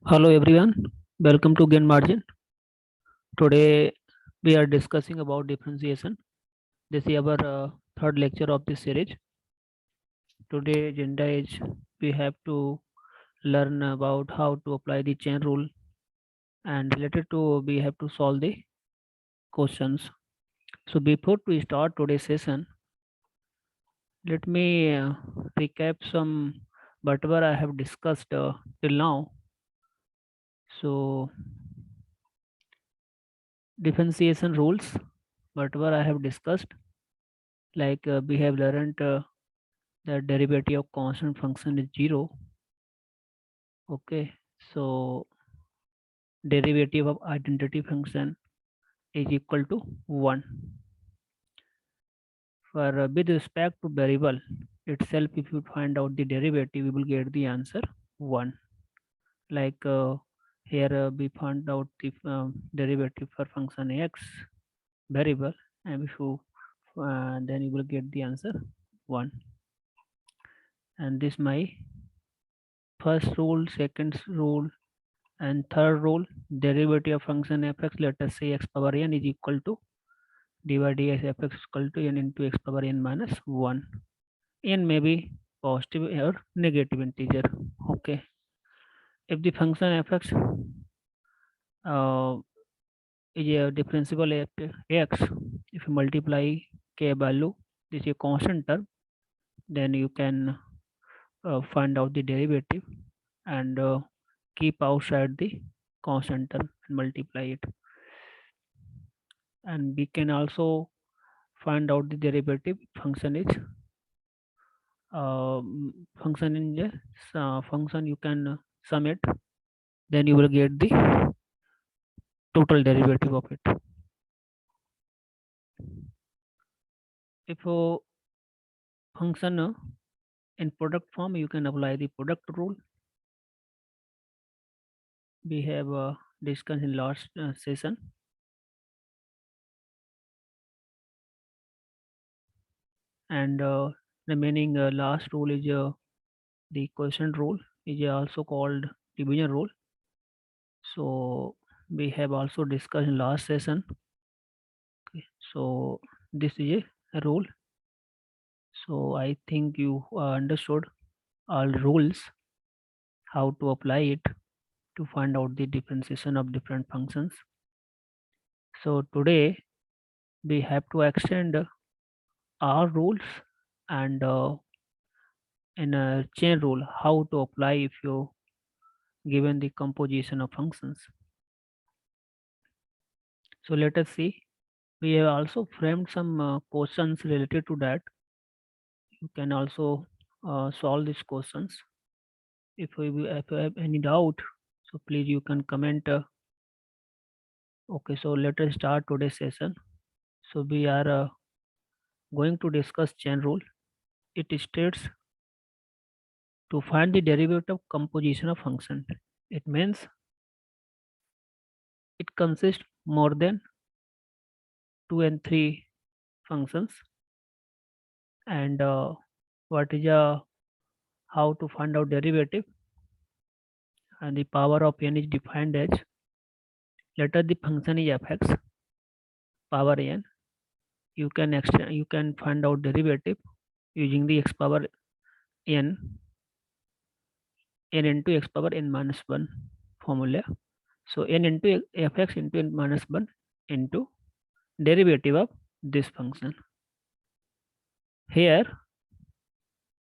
Hello everyone, welcome to Gain Margin. Today we are discussing about differentiation. This is our third lecture of this series. Today agenda is we have to learn about how to apply the chain rule, and related to we have to solve the questions. So before we start today's session, let me recap some whatever I have discussed till now. So differentiation rules, whatever I have discussed, like we have learned the derivative of constant function is 0. Okay, so derivative of identity function is equal to 1. For with respect to variable itself, if you find out the derivative, we will get the answer 1. Like here we found out the derivative for function x variable, and if you then you will get the answer 1. And this my first rule, second rule, and third rule, derivative of function fx, let us say x power n is equal to dy dx fx is equal to n into x power n minus 1. N may be positive or negative integer. Okay. If the function fx is a differentiable at x, if you multiply k value, this is a constant term, then you can find out the derivative and keep outside the constant term and multiply it. And we can also find out the derivative function is function in the function you can sum it, then you will get the total derivative of it. If a function in product form, you can apply the product rule. We have discussed in last session. And remaining last rule is the quotient rule, is also called division rule. So we have also discussed in last session. Okay, so this is a rule. So I think you understood all rules, how to apply it to find out the differentiation of different functions. So today we have to extend our rules and in a chain rule, how to apply if you given the composition of functions. So let us see. We have also framed some questions related to that. You can also solve these questions. If you have any doubt, so please you can comment. Okay, so let us start today's session. So we are going to discuss chain rule. It states to find the derivative composition of function. It means it consists more than 2 and 3 functions. And what is how to find out derivative, and the power of n is defined as, let us the function is fx power n. You can extend, you can find out derivative using the x power n into x power n minus 1 formula. So n into fx into n minus 1 into derivative of this function. Here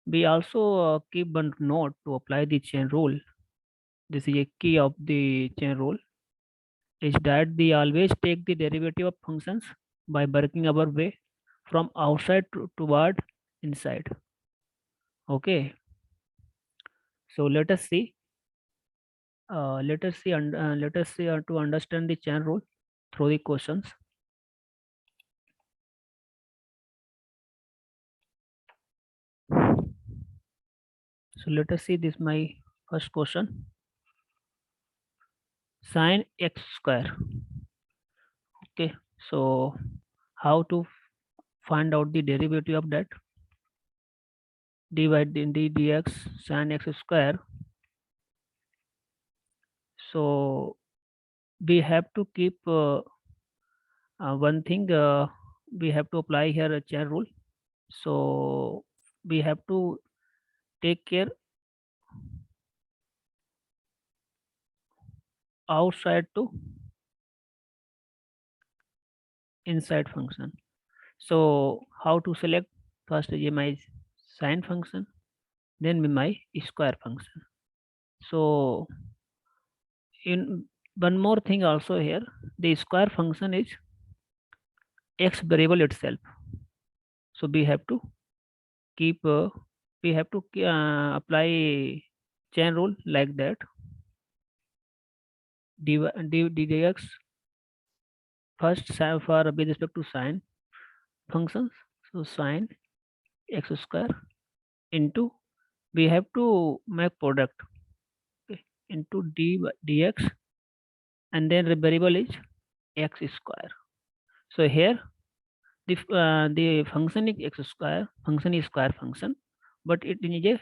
we also keep one note to apply the chain rule. This is a key of the chain rule, is that we always take the derivative of functions by working our way from outside toward inside. Okay, so let us see. Let us see to understand the chain rule through the questions. So let us see this my first question. Sine x square. Okay, so how to find out the derivative of that? Dy dx sine x square So we have to keep one thing, we have to apply here a chain rule. So we have to take care outside to inside function. So how to select? First is my sine function, then my square function. So in one more thing also here, the square function is x variable itself. So we have to keep apply chain rule like that. Dx first for with respect to sine functions. So sine x square into, we have to make product, okay, into dx, and then the variable is x square. So here the function is x square, function is square function, but it is a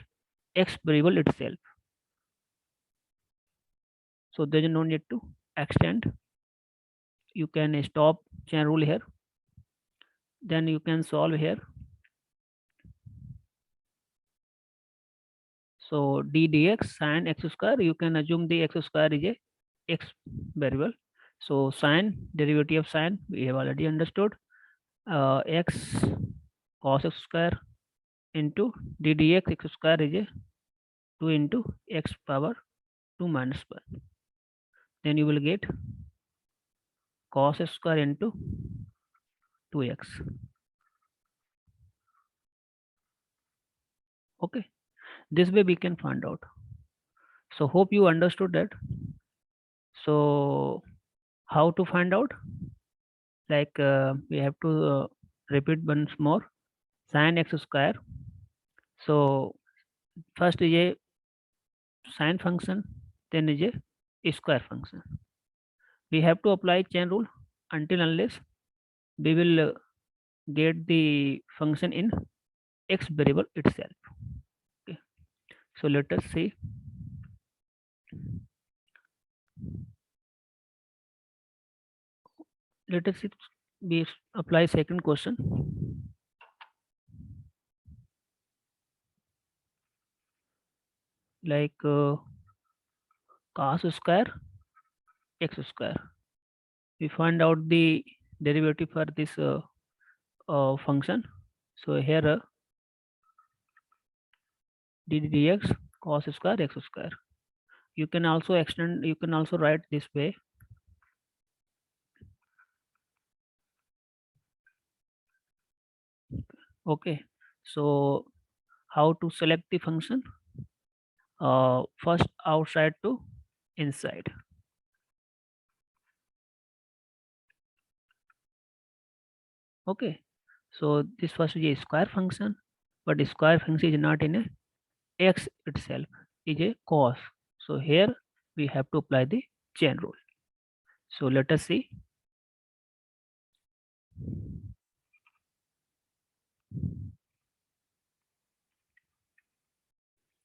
x variable itself. So there is no need to extend. You can stop chain rule here. Then you can solve here. So d dx sine x square, you can assume the x square is a x variable. So sine, derivative of sine, we have already understood. X cos x square into d dx x square is a 2 into x power 2 minus 1. Then you will get cos x square into 2x. Okay, this way we can find out. So hope you understood that. So how to find out? Like we have to repeat once more. Sine x square. So first is a sine function, then is a square function. We have to apply chain rule until unless we will get the function in x variable itself. Okay. So let us see. Let us see, we apply second question. Like cos square x square. We find out the derivative for this function. So here dx cos square x square. You can also extend, you can also write this way. Okay, so how to select the function? First outside to inside. Okay, so this first is a square function, but the square function is not in a x itself, is a cos. So here we have to apply the chain rule. So let us see.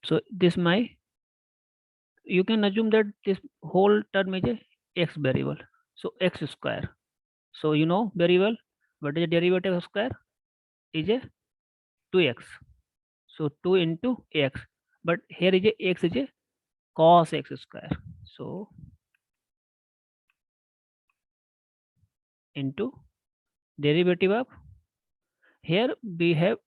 So this my, you can assume that this whole term is a x variable. So x square. So you know very well what is the derivative of square? Is a 2x. So 2 into x. But here is a x is a cos x square. So into derivative of, here we have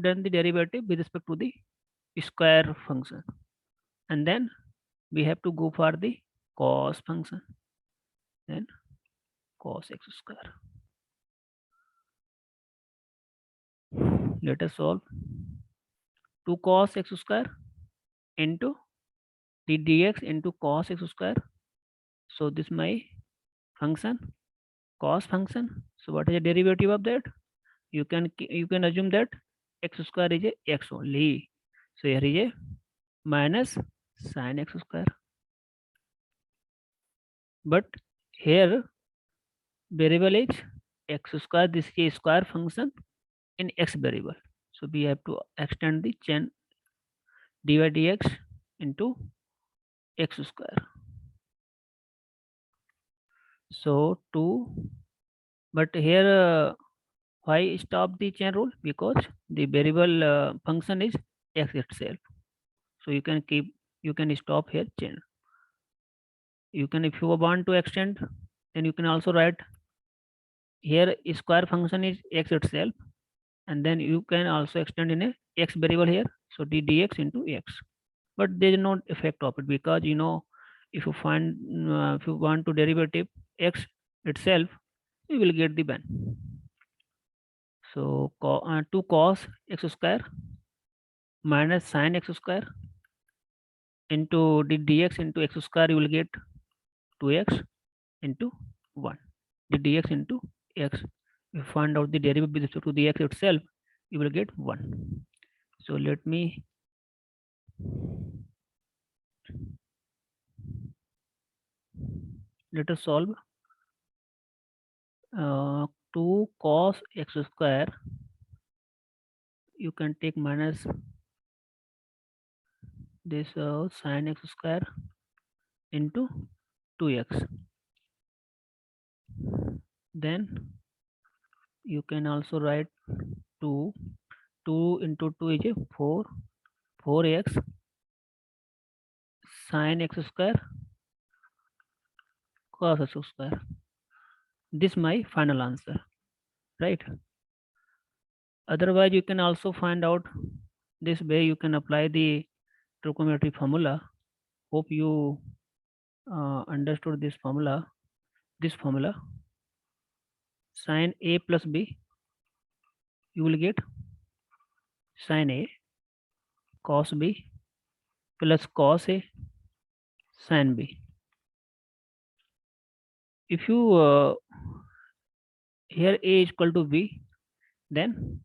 done the derivative with respect to the square function, and then we have to go for the cos function, then cos x square. Let us solve. 2 cos x square into d dx into cos x square. So this my function, cos function. So what is the derivative of that? You can assume that x square is a x only. So here is a minus sin x square. But here variable is x square. This is a square function in x variable. So we have to extend the chain dy dx into x square. So 2, but here why stop the chain rule? Because the variable function is x itself. So you can stop here chain. You can, if you want to extend, then you can also write here square function is x itself, and then you can also extend in a x variable here. So d dx into x, but there is no effect of it, because if you find if you want to derivative x itself, you will get the ban. So 2 cos x square minus sin x square into the dx into x square, you will get 2x into 1. The dx into x, if you find out the derivative with respect to the x itself, you will get 1. So let us solve 2 cos x square. You can take minus this sin x square into 2x. Then you can also write 2 into 2 is 4, 4x sin x square cos x square. This is my final answer, right? Otherwise, you can also find out this way. You can apply the trigonometry formula. Hope you understood this formula. This formula, sin a plus b, you will get sin a cos b plus cos a sin b. If you here a is equal to b, then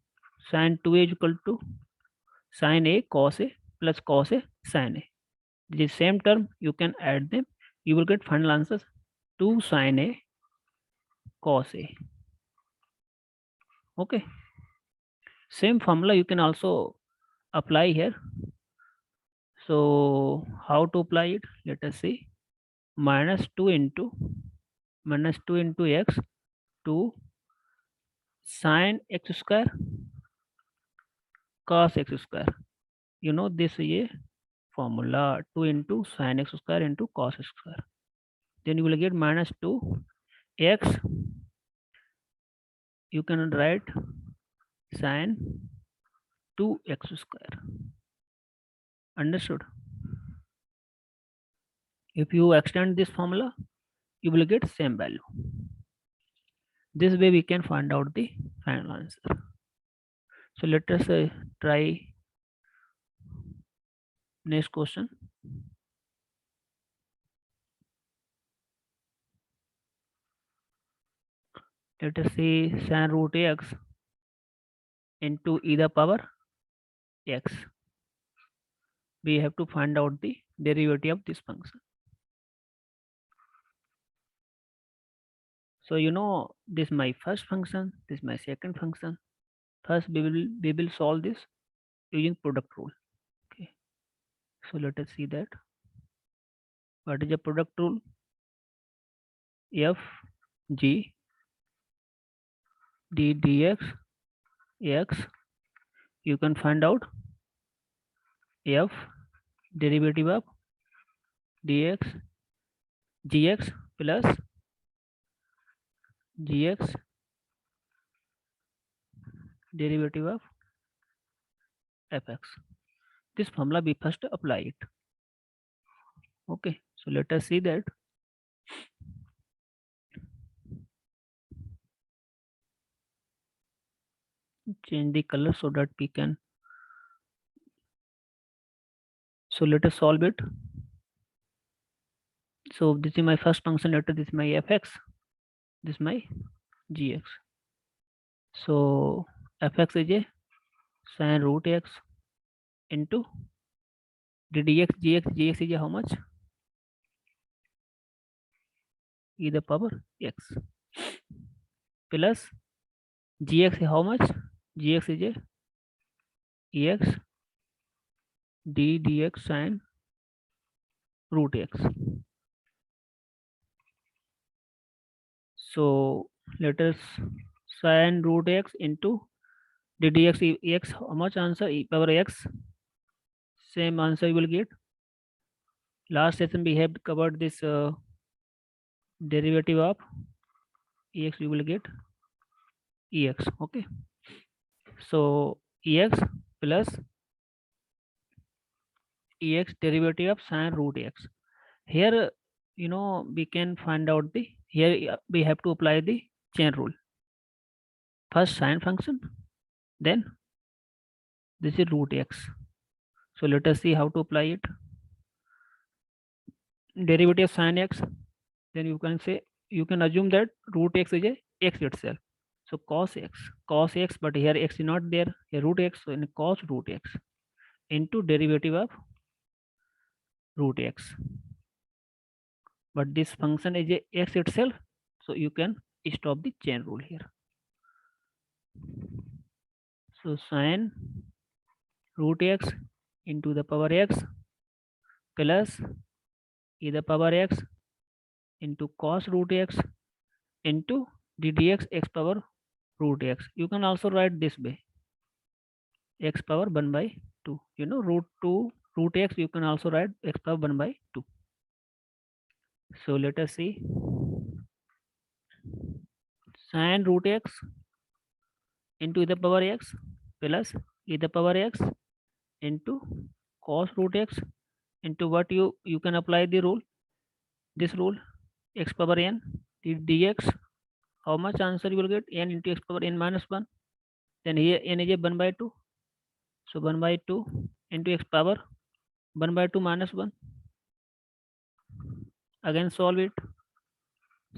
sin 2a is equal to sin a cos a plus cos a sin a. The same term, you can add them. You will get final answers 2 sin a cos a. Okay. Same formula you can also apply here. So how to apply it? Let us see. Minus 2 into x to sin x square cos x square. You know this is a formula, 2 into sin x square into cos x square. Then you will get minus 2 x. You can write sin 2x square. Understood? If you extend this formula, you will get same value. This way we can find out the final answer. So let us try next question. Let us see sin root x into e the power x. We have to find out the derivative of this function. So this is my first function, this is my second function. First we will solve this using product rule. Okay. So let us see that. What is the product rule? F g d dx x. You can find out f derivative of dx gx plus gx derivative of fx. This formula we first apply it. Okay, so let us see that. Change the color so that we can. So let us solve it. So this is my first function letter, this is my fx, this is my gx. So fx is a sin root x into the dx gx is a how much? E the power x plus gx is how much? Gx is a ex d dx sin root x. So let us sin root x into the dx x. How much answer? E power x. Same answer you will get. Last session we have covered this derivative of ex. You will get ex. Okay. So ex plus ex derivative of sin root x. Here, we can find out the here we have to apply the chain rule. First sine function, then this is root x. So let us see how to apply it. Derivative of sin x, then you can assume that root x is a x itself. So cos x, but here x is not there. Here root x, so in cos root x into derivative of root x. But this function is a x itself, so you can stop the chain rule here. So sin root x into the power x plus e the power x into cos root x into the dx x power root x. You can also write this way, x power 1 by 2. Root 2 root x, you can also write x power 1 by 2. So let us see. Sin root x into e the power x plus e the power x into cos root x into what you can apply the rule, this rule, x power n the dx. How much answer you will get? N into x power n minus 1. Then here n is a 1 by 2. So 1 by 2 into x power 1 by 2 minus 1. Again solve it.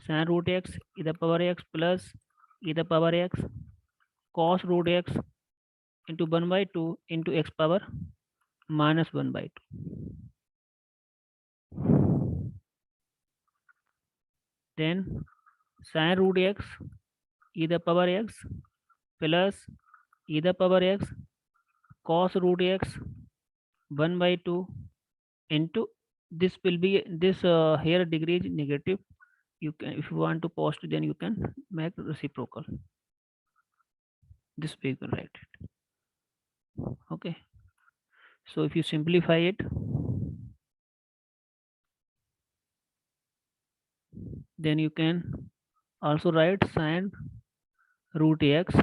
Sin root x e the power x plus e the power x cos root x into 1 by 2 into x power minus 1 by 2. Then sin root x e the power x plus e the power x cos root x 1 by 2 into this will be this here degree is negative. You can, if you want to post, then you can make reciprocal. This way you can write it. Okay. So if you simplify it, then you can also write sin root x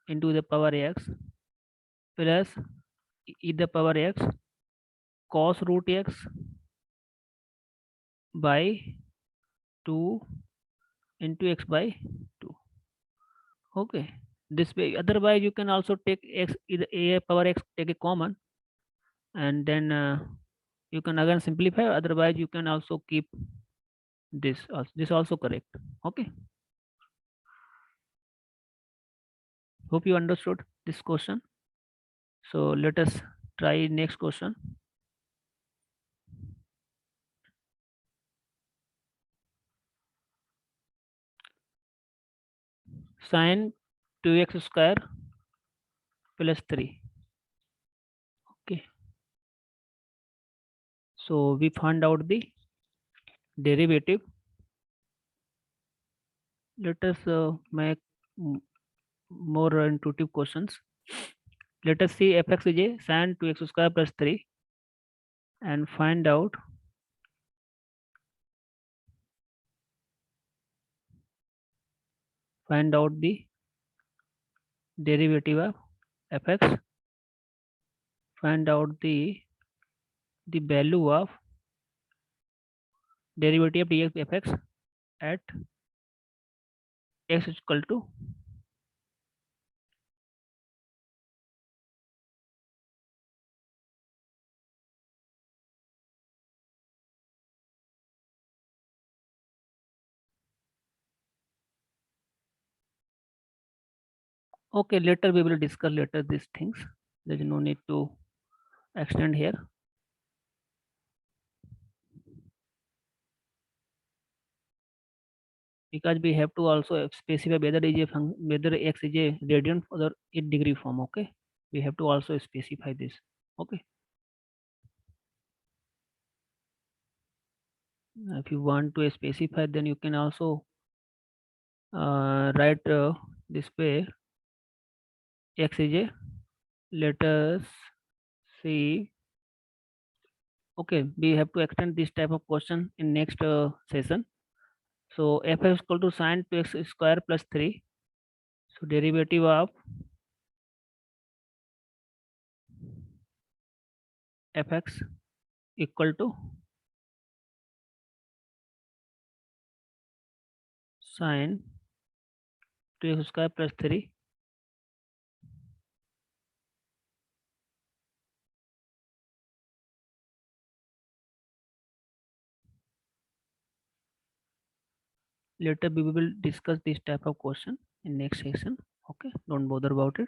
into the power x plus e the power x cos root x by 2 into x by 2. Okay. This way, otherwise you can also take x either a power x, take a common, and then you can again simplify. Otherwise you can also keep this also correct. Okay. Hope you understood this question. So let us try next question. Sin 2x square plus 3. Okay. So we found out the derivative. Let us make more intuitive questions. Let us see fx is a sin 2x square plus 3 and find out the derivative of fx, find out the value of derivative of dx fx at x is equal to okay. Later we will discuss later these things. There is no need to extend here. Because we have to also specify whether whether x is a radian or a degree form. Okay, we have to also specify this. Okay. If you want to specify, then you can also write this way. X is a, let us see. Okay, we have to extend this type of question in next session. So f is equal to sine 2x square plus 3. So derivative of fx equal to sine 2x square plus 3. Later we will discuss this type of question in next session. Okay, don't bother about it.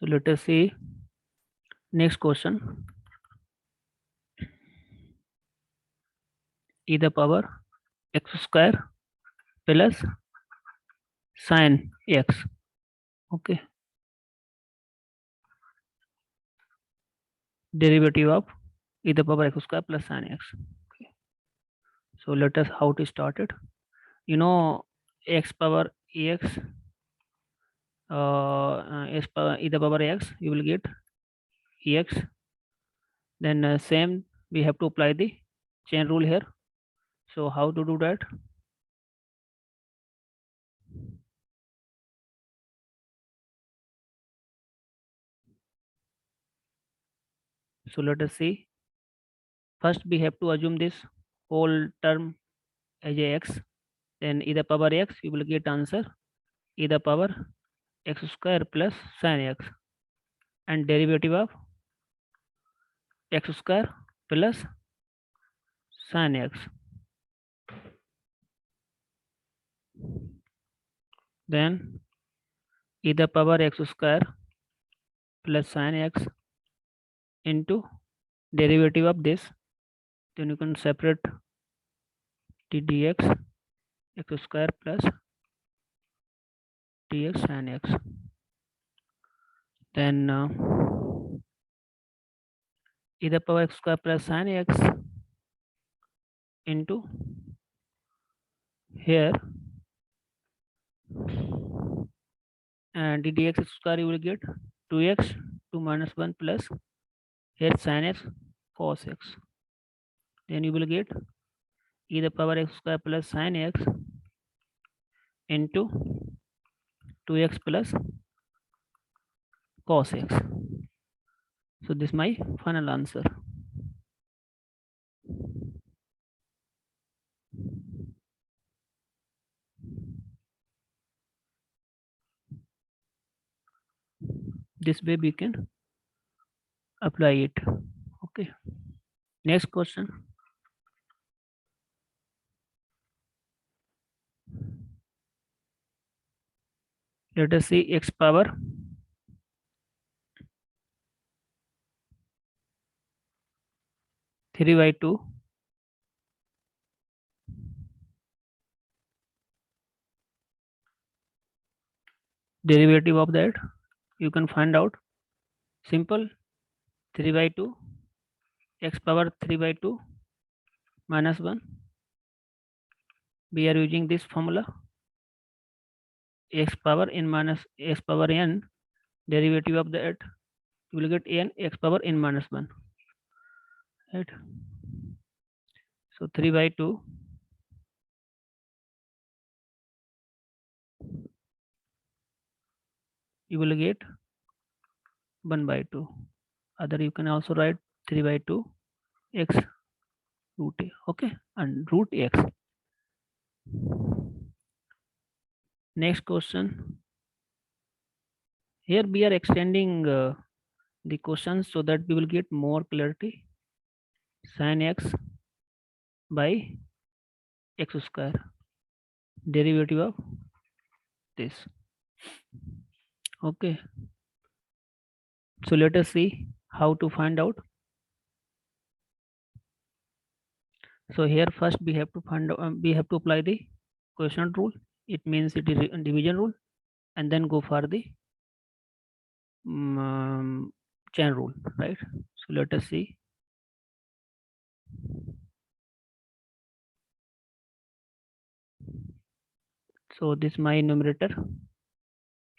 So let us see next question. E the power x square plus sine x. Okay, derivative of e the power x square plus sine x. Okay. So let us how to start it. You know x power x s power e the power x, you will get ex. Then same we have to apply the chain rule here. So how to do that? So let us see. First we have to assume this whole term as a x. Then e the power x, you will get answer e the power x square plus sin x, and derivative of x square plus sin x. Then e the power x square plus sin x into derivative of this. Then you can separate the dx x square plus dx sin x. Then e the power x square plus sin x into here, and the dx square you will get 2x 2 minus 1 plus here sin x cos x. Then you will get e the power x square plus sin x into 2x plus cos x. So this is my final answer. This way we can apply it. Okay, next question. Let us see x power 3 by 2 derivative of that. You can find out simple. 3 by 2 x power 3 by 2 minus 1. We are using this formula x power n minus x power n, derivative of that you will get n x power n minus 1, right? So 3 by 2 you will get 1 by 2. Other you can also write 3 by 2 x root a. Okay, and root x. Next question. Here we are extending the questions so that we will get more clarity. Sin x by x square, derivative of this. Okay, so let us see how to find out. So here first we have to find out, we have to apply the quotient rule. It means it is division rule, and then go for the chain rule, right? So let us see. So this my numerator.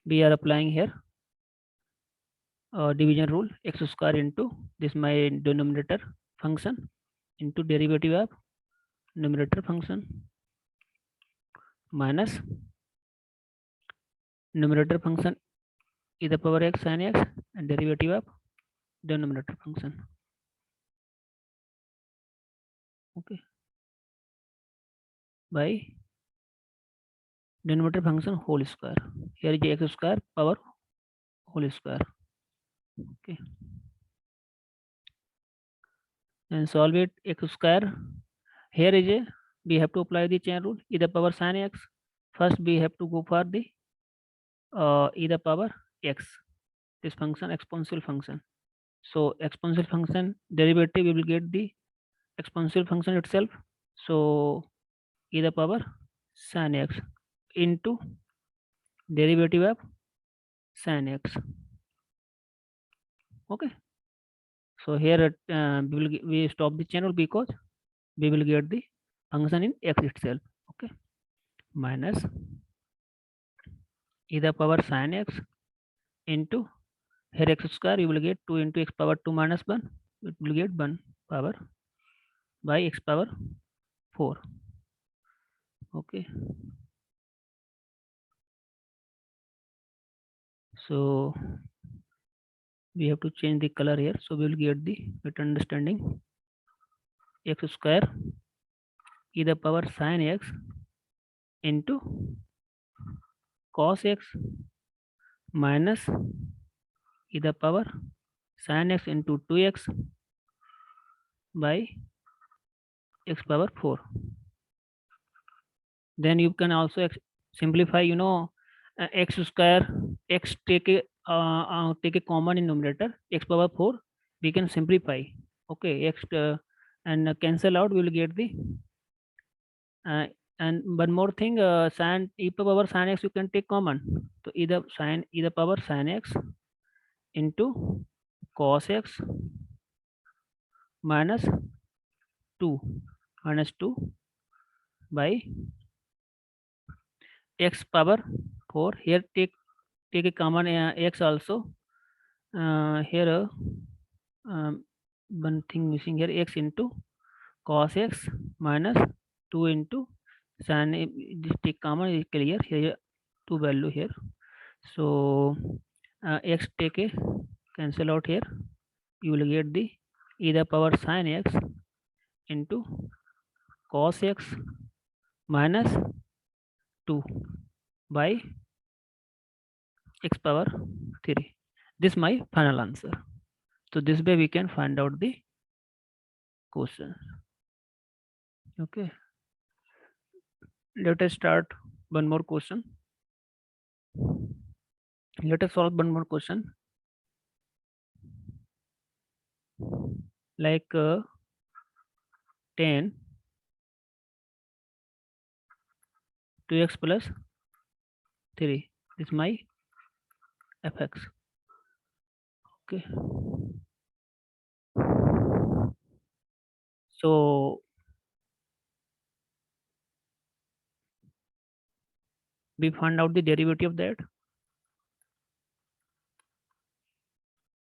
We are applying here division rule, x square into this my denominator function into derivative of numerator function minus numerator function e the power x sin x and derivative of denominator function. Okay, by denominator function whole square. Here is x square power whole square. Okay, and solve it. X square here is a, we have to apply the chain rule e the power sin x. First we have to go for the e the power x, this function exponential function. So exponential function derivative we will get the exponential function itself. So e the power sin x into derivative of sin x. Okay, so here we stop the channel because we will get the function in x itself. Okay, minus e the power sin x into here x square you will get 2 into x power 2 minus 1, it will get 1 power by x power 4. Okay, so we have to change the color here, so we will get the better understanding. X square e the power sin x into cos x minus e the power sin x into 2x by x power 4. Then you can also simplify, x square, x take a common in numerator, x power 4 we can simplify. Okay, x and cancel out, we will get the uh, and one more thing, sin e power sin x you can take common, so either sin e the power sin x into cos x minus 2 by x power 4. Here take a common x also. Here one thing missing here, x into cos x minus 2 into sin. This take common is clear here, two value here. So x take a cancel out here, you will get the e the power sin x into cos x minus 2 by x power 3. This is my final answer. So this way we can find out the question. Okay, let us start one more question. Let us solve one more question. Like 10 2x plus 3. This is my fx. Okay, so we find out the derivative of that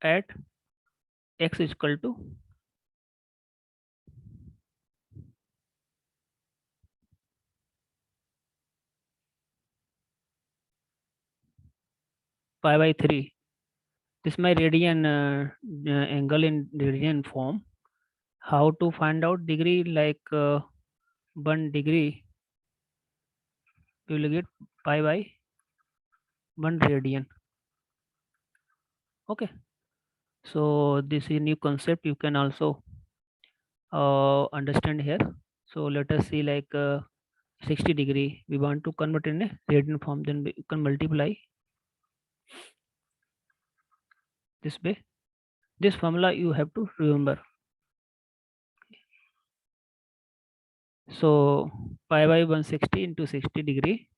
at x is equal to pi by 3. This is my radian angle in radian form. How to find out degree? Like 1 degree we will get pi by 1 radian. Okay, so this is a new concept you can also understand here. So let us see, like 60 degree we want to convert in a radian form, then we can multiply this way. This formula you have to remember. So pi by 160 into 60 degree,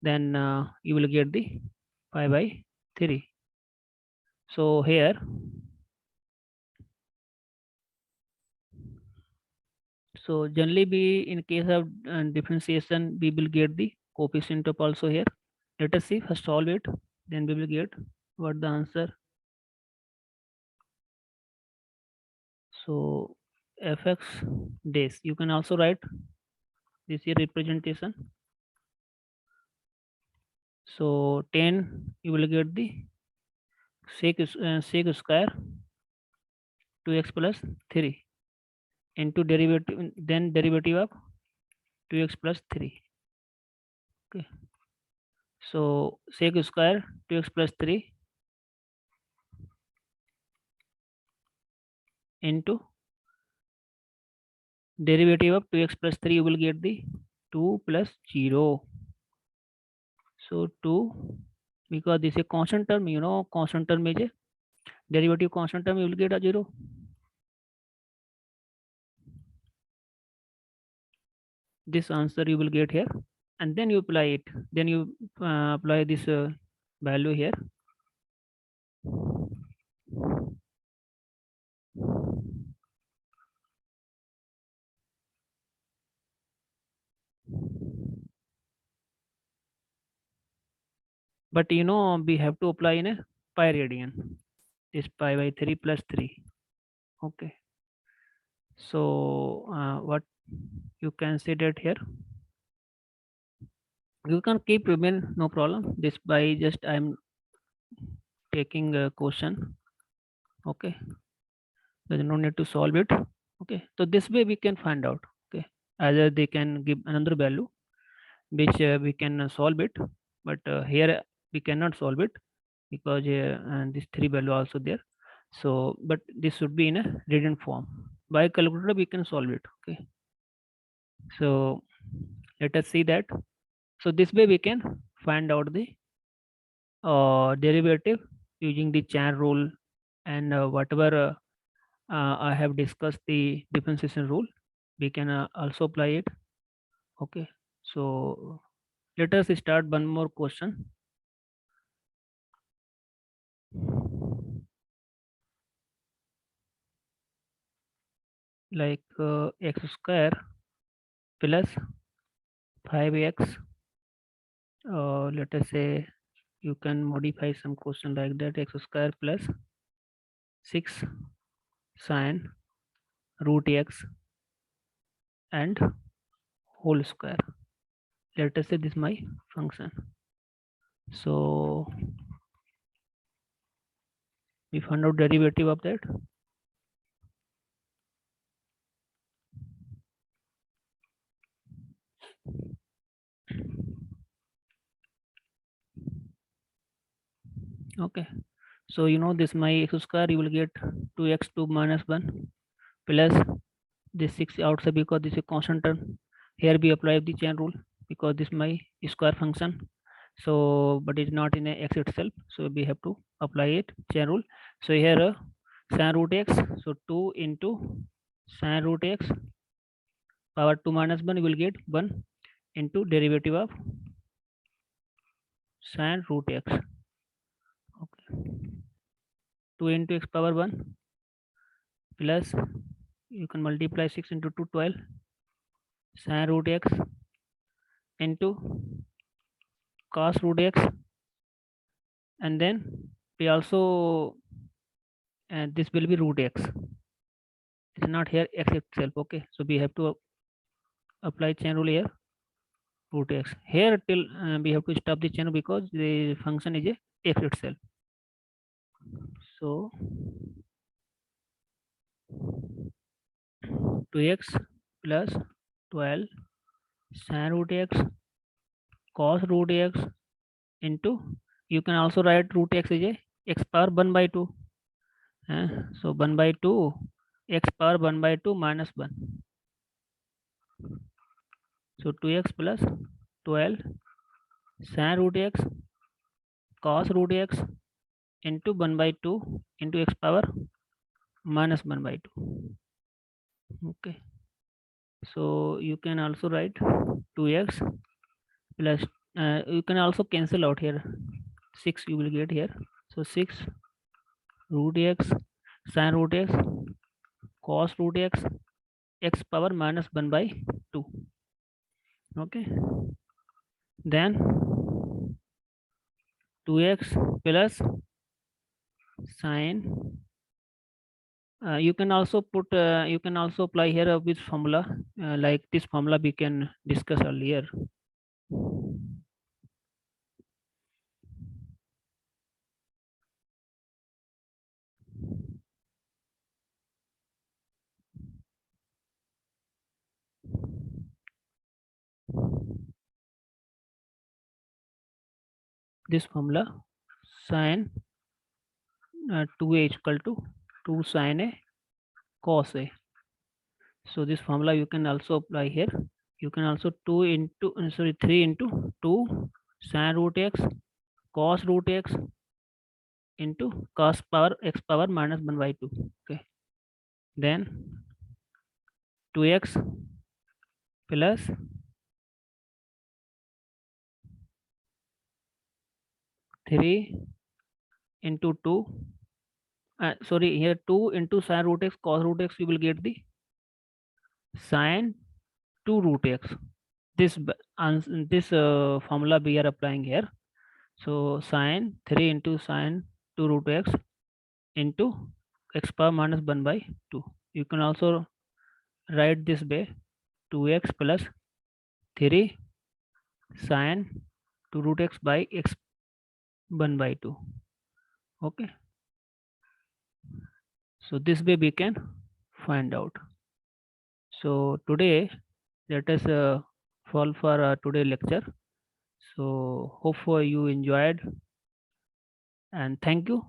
then you will get the pi by 3. So here, so generally we, in case of differentiation, we will get the coefficient of also here. Let us see, first solve it, then we will get what the answer. So fx days, you can also write this here representation. So 10, you will get the sec square 2x plus 3 into derivative, then derivative of 2x plus 3. Okay, so sec square 2x plus 3 into derivative of 2x plus 3, you will get the 2 plus 0. So 2, because this is a constant term, you know, constant term is a derivative constant term, you will get a 0. This answer you will get here, and then you apply it, then you apply this value here. But you know, we have to apply in a pi radian, this pi by 3 plus 3. Okay, so what you can say that here, you can keep remain, no problem. This by just I'm taking a question. Okay, there's no need to solve it. Okay, so this way we can find out. Okay, either they can give another value which we can solve it, but here we cannot solve it because and this 3 value also there. So but this should be in a written form. By calculator we can solve it. Okay, so let us see that. So this way we can find out the derivative using the chain rule, and whatever I have discussed the differentiation rule, we can also apply it. Okay, so let us start one more question. Like x square plus 5x, let us say you can modify some question like that, x square plus 6 sine root x and whole square. Let us say this is my function. So we find out derivative of that. Okay, so you know this my x square, you will get 2x2 minus 1 plus this 6 outside because this is a constant term. Here we apply the chain rule because this is my square function. So but it's not in a x itself, so we have to apply it chain rule. So here sine root x, so 2 into sine root x power 2 minus 1, you will get 1 into derivative of sine root x. Okay, 2 into x power 1 plus, you can multiply 6 into 2, 12 sine root x into cos root x, and then we also, and this will be root x. It's not here x itself. Okay, so we have to apply chain rule here, root x here till we have to stop the chain because the function is a x itself. So 2x plus 12 sin root x cos root x into, you can also write root x is a x power 1 by 2. So 1 by 2, x power 1 by 2 minus 1. So 2x plus 12 sin root x cos root x into 1 by 2 into x power minus 1 by 2. Okay. So you can also write 2x plus, you can also cancel out here. 6 you will get here. So 6 root x sin root x cos root x power minus 1 by 2. Okay. Then 2x plus sin, you can also put, you can also apply here with formula, like this formula we can discuss earlier. This formula sin 2a equal to 2 sin a cos a. So this formula you can also apply here. You can also 2 into, 3 into 2 sin root x cos root x into cos power x power minus 1 by 2. Okay. Then 2x plus 3 into 2, sorry, here 2 into sin root x cos root x, you will get the sin 2 root x. This formula we are applying here. So sin 3 into sin 2 root x into x power minus 1 by 2. You can also write this way: 2x plus 3 sin 2 root x by x 1 by 2. Okay. So this way we can find out. So today let us fall for today lecture. So hope you enjoyed, and thank you.